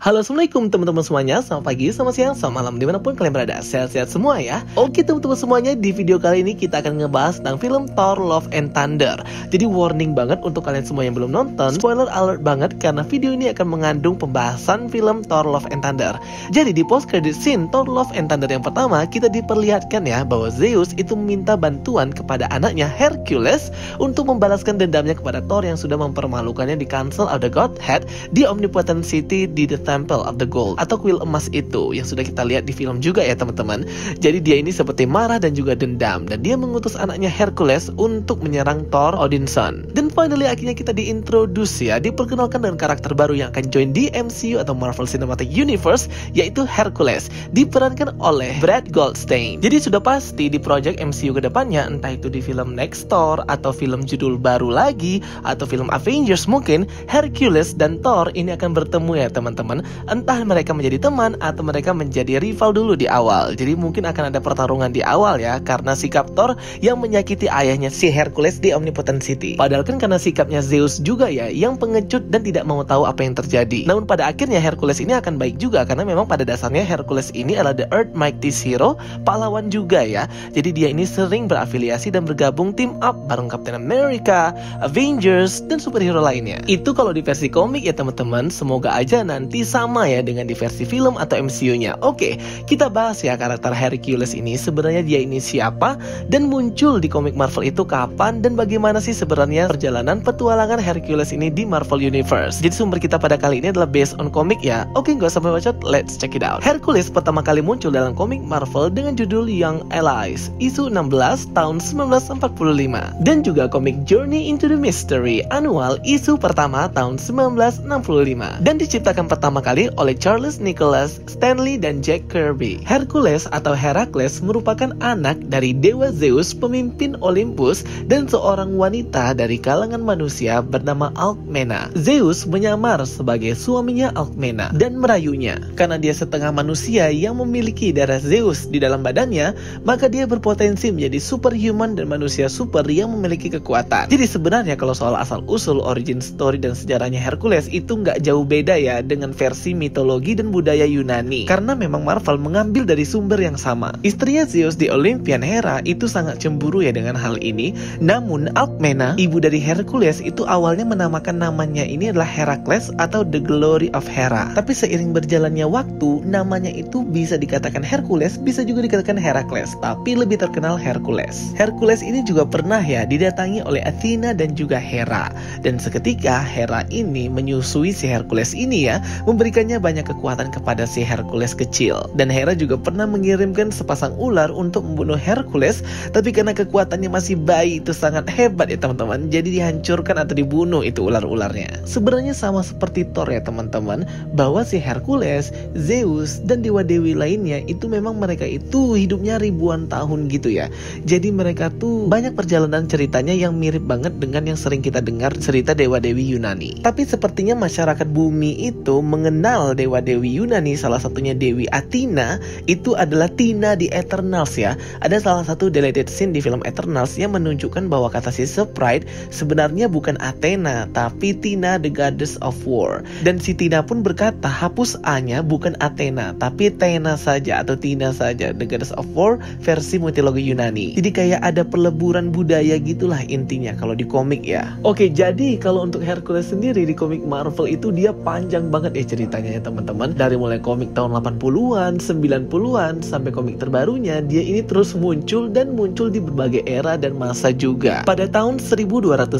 Halo, assalamualaikum teman-teman semuanya. Selamat pagi, selamat siang, selamat malam, dimanapun kalian berada. Sehat-sehat semua ya. Oke teman-teman semuanya, di video kali ini kita akan ngebahas tentang film Thor Love and Thunder. Jadi warning banget untuk kalian semua yang belum nonton, spoiler alert banget karena video ini akan mengandung pembahasan film Thor Love and Thunder. Jadi di post credit scene Thor Love and Thunder yang pertama, kita diperlihatkan ya bahwa Zeus itu meminta bantuan kepada anaknya Hercules untuk membalaskan dendamnya kepada Thor yang sudah mempermalukannya di Council of the Godhead di Omnipotent City di The Temple of the Gold atau kuil emas itu yang sudah kita lihat di film juga ya teman-teman. Jadi dia ini seperti marah dan juga dendam dan dia mengutus anaknya Hercules untuk menyerang Thor Odinson. Dan finally akhirnya kita diintroduce ya, diperkenalkan dengan karakter baru yang akan join di MCU atau Marvel Cinematic Universe, yaitu Hercules, diperankan oleh Brad Goldstein. Jadi sudah pasti di project MCU kedepannya, entah itu di film Next Thor atau film judul baru lagi atau film Avengers mungkin, Hercules dan Thor ini akan bertemu ya teman-teman. Entah mereka menjadi teman atau mereka menjadi rival dulu di awal. Jadi mungkin akan ada pertarungan di awal ya, karena sikap Thor yang menyakiti ayahnya si Hercules di Omnipotent City. Padahal kan karena sikapnya Zeus juga ya, yang pengecut dan tidak mau tahu apa yang terjadi. Namun pada akhirnya Hercules ini akan baik juga, karena memang pada dasarnya Hercules ini adalah the Earth Mightiest Hero, pahlawan juga ya. Jadi dia ini sering berafiliasi dan bergabung team up bareng Captain America, Avengers, dan superhero lainnya. Itu kalau di versi komik ya teman-teman. Semoga aja nanti sama ya dengan di versi film atau MCU-nya. Oke, kita bahas ya karakter Hercules ini. Sebenarnya dia ini siapa dan muncul di komik Marvel itu kapan dan bagaimana sih sebenarnya perjalanan petualangan Hercules ini di Marvel Universe. Jadi sumber kita pada kali ini adalah based on komik ya. Oke, nggak sampai bacot, let's check it out. Hercules pertama kali muncul dalam komik Marvel dengan judul Young Allies, isu 16 tahun 1945, dan juga komik Journey into the Mystery annual isu pertama tahun 1965, dan diciptakan pertama kali oleh Charles Nicholas Stanley dan Jack Kirby. Hercules atau Herakles merupakan anak dari dewa Zeus, pemimpin Olympus, dan seorang wanita dari kalangan manusia bernama Alcmena. Zeus menyamar sebagai suaminya Alcmena dan merayunya. Karena dia setengah manusia yang memiliki darah Zeus di dalam badannya, maka dia berpotensi menjadi superhuman dan manusia super yang memiliki kekuatan. Jadi sebenarnya kalau soal asal-usul, origin story, dan sejarahnya Hercules itu nggak jauh beda ya dengan versi mitologi dan budaya Yunani, karena memang Marvel mengambil dari sumber yang sama. Istrinya Zeus di Olympian, Hera, itu sangat cemburu ya dengan hal ini. Namun Alcmena, ibu dari Hercules, itu awalnya menamakan namanya ini adalah Herakles atau The Glory of Hera. Tapi seiring berjalannya waktu, namanya itu bisa dikatakan Hercules, bisa juga dikatakan Herakles, tapi lebih terkenal Hercules. Hercules ini juga pernah ya didatangi oleh Athena dan juga Hera. Dan seketika Hera ini menyusui si Hercules ini ya, memberikannya banyak kekuatan kepada si Hercules kecil. Dan Hera juga pernah mengirimkan sepasang ular untuk membunuh Hercules, tapi karena kekuatannya masih bayi itu sangat hebat ya teman-teman, jadi dihancurkan atau dibunuh itu ular-ularnya. Sebenarnya sama seperti Thor ya teman-teman, bahwa si Hercules, Zeus, dan dewa-dewi lainnya itu memang mereka itu hidupnya ribuan tahun gitu ya. Jadi mereka tuh banyak perjalanan ceritanya yang mirip banget dengan yang sering kita dengar cerita dewa-dewi Yunani. Tapi sepertinya masyarakat bumi itu mengenal dewa-dewi Yunani, salah satunya Dewi Athena, itu adalah Tina di Eternals ya. Ada salah satu deleted scene di film Eternals yang menunjukkan bahwa kata si Sprite sebenarnya bukan Athena, tapi Tina the Goddess of War. Dan si Tina pun berkata hapus A-nya, bukan Athena, tapi Thena saja atau Tina saja, the Goddess of War versi mitologi Yunani. Jadi kayak ada peleburan budaya gitulah intinya kalau di komik ya. Oke, jadi kalau untuk Hercules sendiri di komik Marvel itu dia panjang banget ya ceritanya ya teman-teman. Dari mulai komik tahun 80-an, 90-an sampai komik terbarunya, dia ini terus muncul dan muncul di berbagai era dan masa juga. Pada tahun 1291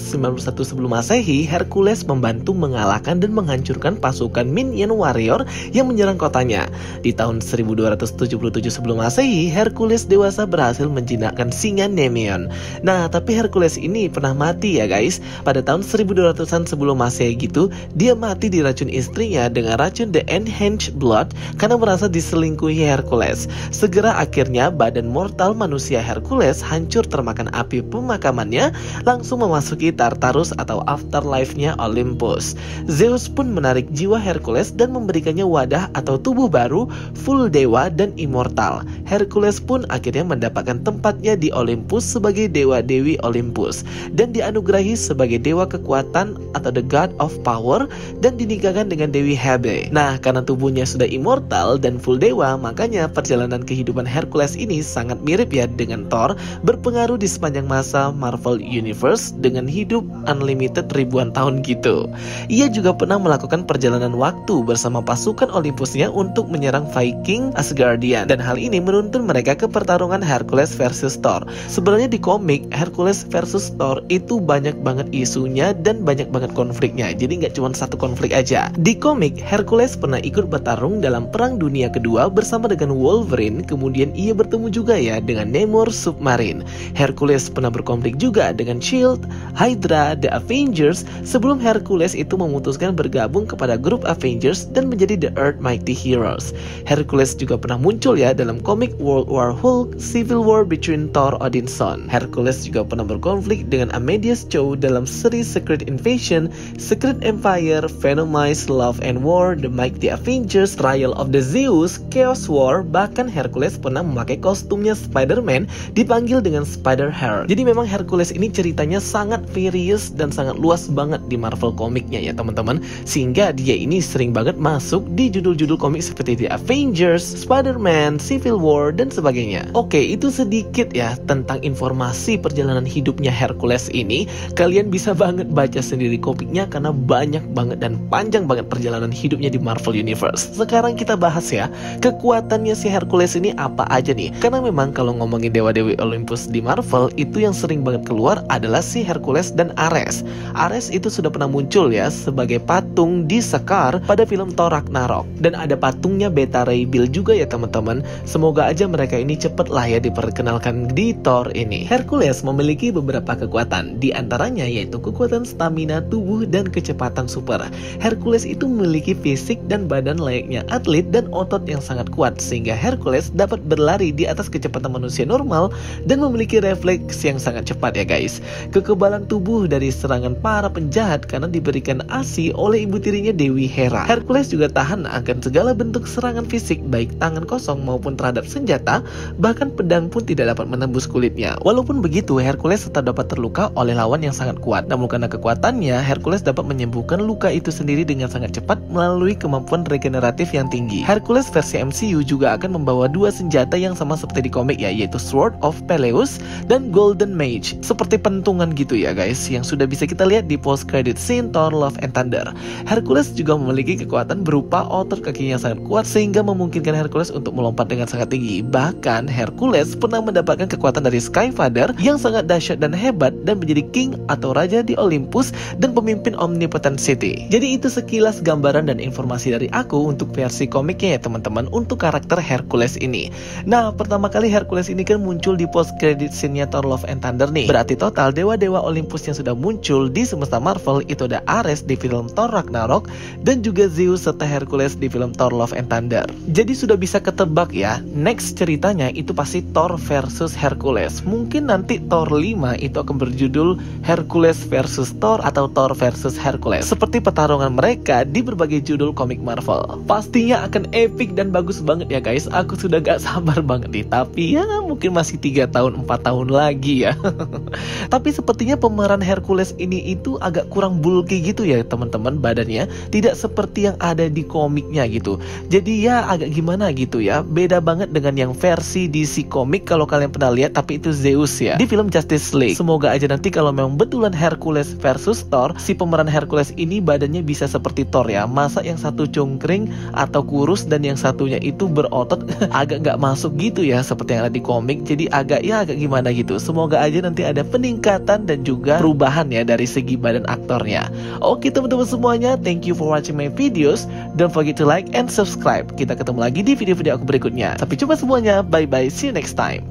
sebelum Masehi, Hercules membantu mengalahkan dan menghancurkan pasukan Minion Warrior yang menyerang kotanya. Di tahun 1277 sebelum Masehi, Hercules dewasa berhasil menjinakkan singa Nemeon. Nah, tapi Hercules ini pernah mati ya guys. Pada tahun 1200-an sebelum Masehi gitu, dia mati diracun istrinya dengan racun The Enhanced Blood karena merasa diselingkuhi Hercules. Segera akhirnya badan mortal manusia Hercules hancur termakan api pemakamannya, langsung memasuki Tartarus atau afterlife-nya Olympus. Zeus pun menarik jiwa Hercules dan memberikannya wadah atau tubuh baru, full dewa dan immortal. Hercules pun akhirnya mendapatkan tempatnya di Olympus sebagai dewa-dewi Olympus dan dianugerahi sebagai dewa kekuatan atau the god of power dan dinikahkan dengan Dewi Hera rehab. Nah, karena tubuhnya sudah immortal dan full dewa, makanya perjalanan kehidupan Hercules ini sangat mirip ya dengan Thor, berpengaruh di sepanjang masa Marvel Universe dengan hidup unlimited ribuan tahun gitu. Ia juga pernah melakukan perjalanan waktu bersama pasukan Olympusnya untuk menyerang Viking Asgardian, dan hal ini menuntun mereka ke pertarungan Hercules versus Thor. Sebenarnya di komik Hercules versus Thor itu banyak banget isunya dan banyak banget konfliknya, jadi nggak cuma satu konflik aja. Di komik, Hercules pernah ikut bertarung dalam Perang Dunia Kedua bersama dengan Wolverine, kemudian ia bertemu juga ya dengan Namor Submarine. Hercules pernah berkonflik juga dengan Shield, Hydra, The Avengers, sebelum Hercules itu memutuskan bergabung kepada grup Avengers dan menjadi The Earth Mighty Heroes. Hercules juga pernah muncul ya dalam komik World War Hulk, Civil War between Thor Odinson. Hercules juga pernah berkonflik dengan Amadeus Cho dalam seri Secret Invasion, Secret Empire, Venomize, Love and War, The Mighty Avengers, Trial of the Zeus, Chaos War. Bahkan Hercules pernah memakai kostumnya Spider-Man dipanggil dengan Spider-Heart. Jadi memang Hercules ini ceritanya sangat various dan sangat luas banget di Marvel komiknya ya teman-teman, sehingga dia ini sering banget masuk di judul-judul komik seperti The Avengers, Spider-Man, Civil War, dan sebagainya. Oke, itu sedikit ya tentang informasi perjalanan hidupnya Hercules ini. Kalian bisa banget baca sendiri komiknya karena banyak banget dan panjang banget perjalanan hidupnya di Marvel Universe. Sekarang kita bahas ya, kekuatannya si Hercules ini apa aja nih? Karena memang kalau ngomongin dewa-dewi Olympus di Marvel, itu yang sering banget keluar adalah si Hercules dan Ares. Ares itu sudah pernah muncul ya sebagai patung di Sakaar pada film Thor Ragnarok. Dan ada patungnya Beta Ray Bill juga ya teman-teman. Semoga aja mereka ini cepet lah ya diperkenalkan di Thor ini. Hercules memiliki beberapa kekuatan, di antaranya yaitu kekuatan stamina tubuh dan kecepatan super. Hercules itu memiliki fisik dan badan layaknya atlet dan otot yang sangat kuat, sehingga Hercules dapat berlari di atas kecepatan manusia normal dan memiliki refleks yang sangat cepat ya guys. Kekebalan tubuh dari serangan para penjahat karena diberikan ASI oleh ibu tirinya Dewi Hera. Hercules juga tahan akan segala bentuk serangan fisik, baik tangan kosong maupun terhadap senjata, bahkan pedang pun tidak dapat menembus kulitnya. Walaupun begitu, Hercules tetap dapat terluka oleh lawan yang sangat kuat. Namun karena kekuatannya, Hercules dapat menyembuhkan luka itu sendiri dengan sangat cepat melalui kemampuan regeneratif yang tinggi. Hercules versi MCU juga akan membawa dua senjata yang sama seperti di komik ya, yaitu Sword of Peleus dan Golden Mage, seperti pentungan gitu ya guys, yang sudah bisa kita lihat di post credit scene Thor Love and Thunder. Hercules juga memiliki kekuatan berupa otot kakinya yang sangat kuat sehingga memungkinkan Hercules untuk melompat dengan sangat tinggi. Bahkan Hercules pernah mendapatkan kekuatan dari Skyfather yang sangat dahsyat dan hebat dan menjadi king atau raja di Olympus dan pemimpin Omnipotent City. Jadi itu sekilas gambaran dan informasi dari aku untuk versi komiknya ya teman-teman untuk karakter Hercules ini. Nah, pertama kali Hercules ini kan muncul di post credit scene-nya Thor Love and Thunder nih. Berarti total dewa-dewa Olympus yang sudah muncul di semesta Marvel itu ada Ares di film Thor Ragnarok dan juga Zeus serta Hercules di film Thor Love and Thunder. Jadi sudah bisa ketebak ya, next ceritanya itu pasti Thor versus Hercules. Mungkin nanti Thor 5 itu akan berjudul Hercules versus Thor atau Thor versus Hercules, seperti pertarungan mereka di berbagai judul komik Marvel. Pastinya akan epic dan bagus banget ya guys. Aku sudah gak sabar banget nih. Tapi ya mungkin masih 3 tahun 4 tahun lagi ya. Tapi sepertinya pemeran Hercules ini itu agak kurang bulky gitu ya teman-teman badannya, tidak seperti yang ada di komiknya gitu. Jadi ya agak gimana gitu ya, beda banget dengan yang versi DC komik kalau kalian pernah lihat, tapi itu Zeus ya di film Justice League. Semoga aja nanti kalau memang betulan Hercules versus Thor, si pemeran Hercules ini badannya bisa seperti Thor ya. Masa yang satu cungkring atau kurus dan yang satunya itu berotot agak nggak masuk gitu ya seperti yang ada di komik. Jadi agak gimana gitu. Semoga aja nanti ada peningkatan dan juga perubahan ya dari segi badan aktornya. Oke teman-teman semuanya, thank you for watching my videos. Don't forget to like and subscribe. Kita ketemu lagi di video-video aku berikutnya. Sampai jumpa semuanya, bye bye, see you next time.